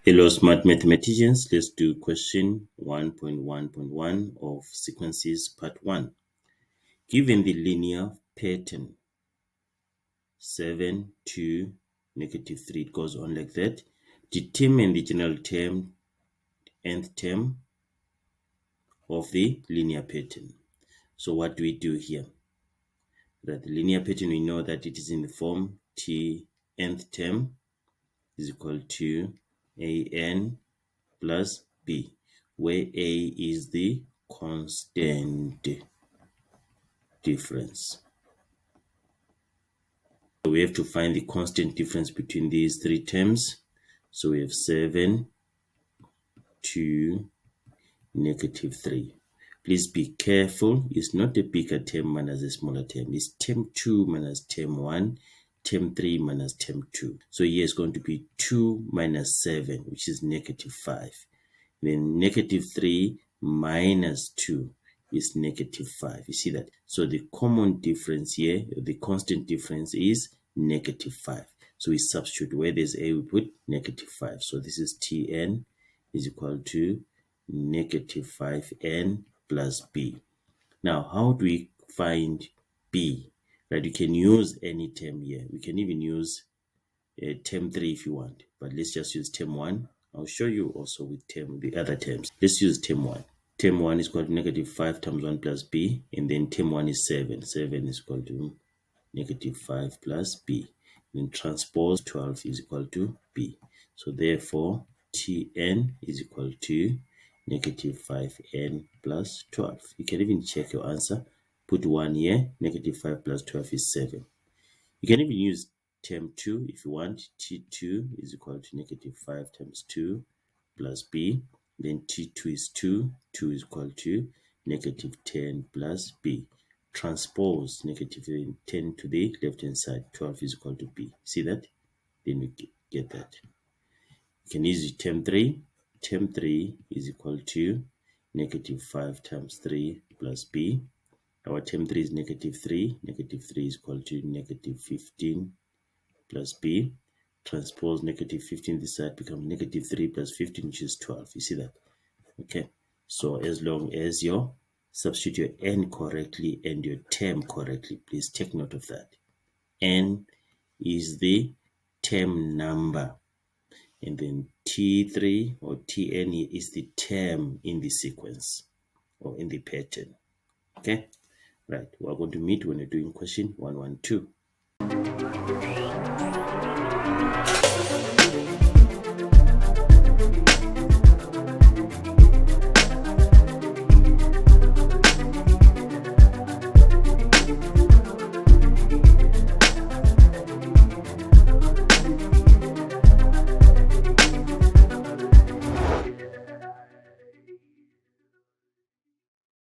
Hello, smart mathematicians. Let's do question 1.1.1 of sequences part 1. Given the linear pattern 7, 2, negative 3, it goes on like that. Determine the general term, nth term of the linear pattern. So what do we do here? That the linear pattern, we know that it is in the form t nth term is equal to an plus b, where a is the constant difference. So we have to find the constant difference between these three terms. So we have 7, 2, negative 3. Please be careful. It's not a bigger term minus a smaller term. It's term 2 minus term 1, term 3 minus term 2. So here is going to be 2 minus 7, which is negative 5. Then negative 3 minus 2 is negative 5. You see that? So the common difference here, the constant difference is negative 5. So we substitute where there's a, we put negative 5. So this is Tn is equal to negative 5n plus b. Now, how do we find b? Right, you can use any term here. We can even use term 3 if you want, but let's just use term 1. I'll show you also with the other terms. Let's use term 1. Term 1 is equal to negative 5 times 1 plus b, and then term 1 is 7. 7 is equal to negative 5 plus b. Then transpose 12 is equal to b. So therefore, Tn is equal to negative 5n plus 12. You can even check your answer. Put 1 here. Negative 5 plus 12 is 7. You can even use term 2 if you want. T2 is equal to negative 5 times 2 plus b. Then T2 is 2. 2 is equal to negative 10 plus b. Transpose negative 10 to the left hand side. 12 is equal to b. See that? Then we get that. You can use term 3. Term 3 is equal to negative 5 times 3 plus b. Our term 3 is negative 3. Negative 3 is equal to negative 15 plus b. Transpose negative 15 this side becomes negative 3 plus 15, which is 12. You see that? Okay. So as long as you substitute your n correctly and your term correctly, please take note of that. N is the term number, and then T3 or Tn is the term in the sequence or in the pattern. Okay. Right, we're going to meet when you're doing question 112.